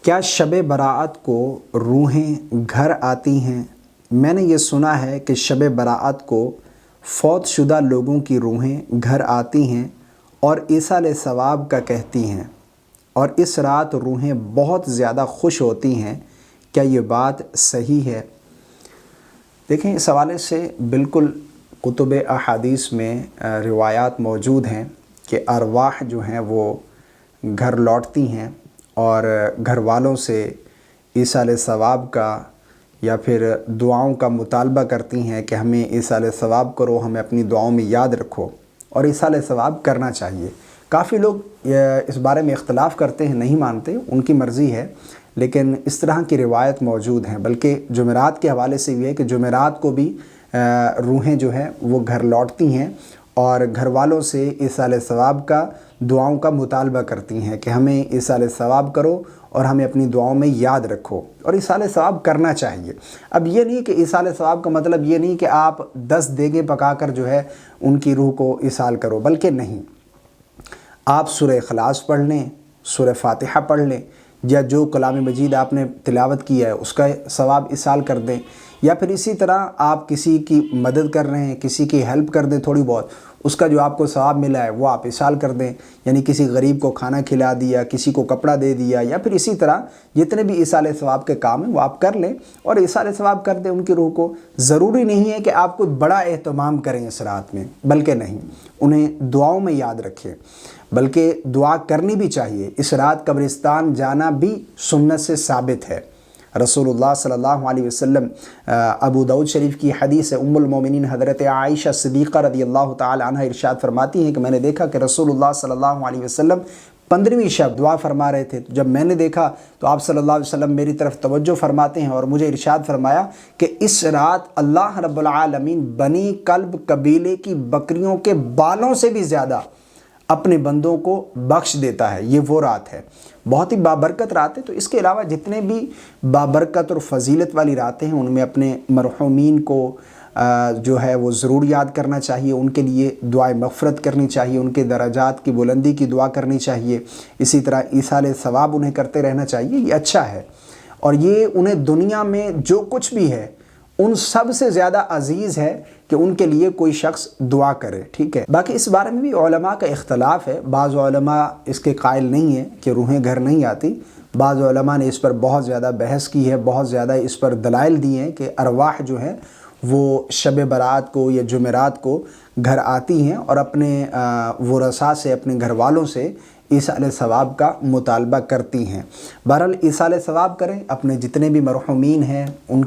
کیا شب برات کو روحیں گھر آتی ہیں؟ میں نے یہ سنا ہے کہ شب برات کو فوت شدہ لوگوں کی روحیں گھر آتی ہیں اور ایصال ثواب کا کہتی ہیں، اور اس رات روحیں بہت زیادہ خوش ہوتی ہیں۔ کیا یہ بات صحیح ہے؟ دیکھیں، اس حوالے سے بالکل کتب احادیث میں روایات موجود ہیں کہ ارواح جو ہیں وہ گھر لوٹتی ہیں اور گھر والوں سے ایصال ثواب کا یا پھر دعاؤں کا مطالبہ کرتی ہیں کہ ہمیں ایصال ثواب کرو، ہمیں اپنی دعاؤں میں یاد رکھو، اور ایصال ثواب کرنا چاہیے۔ کافی لوگ اس بارے میں اختلاف کرتے ہیں، نہیں مانتے، ان کی مرضی ہے، لیکن اس طرح کی روایت موجود ہیں۔ بلکہ جمعرات کے حوالے سے یہ ہے کہ جمعرات کو بھی روحیں جو ہیں وہ گھر لوٹتی ہیں اور گھر والوں سے ایصال ثواب کا، دعاؤں کا مطالبہ کرتی ہیں کہ ہمیں ایصال ثواب کرو اور ہمیں اپنی دعاؤں میں یاد رکھو، اور ایصال ثواب کرنا چاہیے۔ اب یہ نہیں کہ ایصال ثواب کا مطلب یہ نہیں کہ آپ 10 دیگیں پکا کر جو ہے ان کی روح کو ایصال کرو، بلکہ نہیں، آپ سورہ اخلاص پڑھ لیں، سورہ فاتحہ پڑھ لیں، یا جو کلام مجید آپ نے تلاوت کیا ہے اس کا ثواب ایصال کر دیں، یا پھر اسی طرح آپ کسی کی مدد کر رہے ہیں، کسی کی ہیلپ کر دیں تھوڑی بہت، اس کا جو آپ کو ثواب ملا ہے وہ آپ ایصال کر دیں، یعنی کسی غریب کو کھانا کھلا دیا، کسی کو کپڑا دے دیا، یا پھر اسی طرح جتنے بھی ایصال ثواب کے کام ہیں وہ آپ کر لیں اور ایصال ثواب کر دیں ان کی روح کو۔ ضروری نہیں ہے کہ آپ کوئی بڑا اہتمام کریں اس رات میں، بلکہ نہیں، انہیں دعاؤں میں یاد رکھیں، بلکہ دعا کرنی بھی چاہیے۔ اس رات قبرستان جانا بھی سنت سے ثابت ہے۔ رسول اللہ صلی اللہ علیہ وسلم، ابو داؤد شریف کی حدیث ہے، ام المومنین حضرت عائشہ صدیقہ رضی اللہ تعالی عنہ ارشاد فرماتی ہیں کہ میں نے دیکھا کہ رسول اللہ صلی اللہ علیہ وسلم 15ویں شب دعا فرما رہے تھے۔ جب میں نے دیکھا تو آپ صلی اللہ علیہ وسلم میری طرف توجہ فرماتے ہیں اور مجھے ارشاد فرمایا کہ اس رات اللہ رب العالمین بنی کلب قبیلے کی بکریوں کے بالوں سے بھی زیادہ اپنے بندوں کو بخش دیتا ہے۔ یہ وہ رات ہے، بہت ہی بابرکت رات ہے۔ تو اس کے علاوہ جتنے بھی بابرکت اور فضیلت والی راتیں ہیں ان میں اپنے مرحومین کو جو ہے وہ ضرور یاد کرنا چاہیے، ان کے لیے دعائے مغفرت کرنی چاہیے، ان کے درجات کی بلندی کی دعا کرنی چاہیے، اسی طرح ایصال ثواب انہیں کرتے رہنا چاہیے۔ یہ اچھا ہے، اور یہ انہیں دنیا میں جو کچھ بھی ہے ان سب سے زیادہ عزیز ہے کہ ان کے لیے کوئی شخص دعا کرے، ٹھیک ہے۔ باقی اس بارے میں بھی علماء کا اختلاف ہے، بعض علماء اس کے قائل نہیں ہیں کہ روحیں گھر نہیں آتی، بعض علماء نے اس پر بہت زیادہ بحث کی ہے، بہت زیادہ اس پر دلائل دیے ہیں کہ ارواح جو ہیں وہ شب برات کو یا جمعرات کو گھر آتی ہیں اور اپنے ورثاء سے، اپنے گھر والوں سے ایصال ثواب کا مطالبہ کرتی ہیں۔ بہرحال ایصال ثواب کریں، اپنے جتنے بھی مرحومین ہیں ان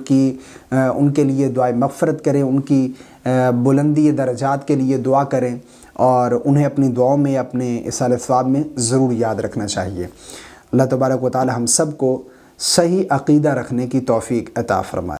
کے لیے دعائے مغفرت کریں، ان کی بلندی درجات کے لیے دعا کریں، اور انہیں اپنی دعاؤں میں، اپنے ایصال ثواب میں ضرور یاد رکھنا چاہیے۔ اللہ تبارک و تعالی ہم سب کو صحیح عقیدہ رکھنے کی توفیق عطا فرمائے۔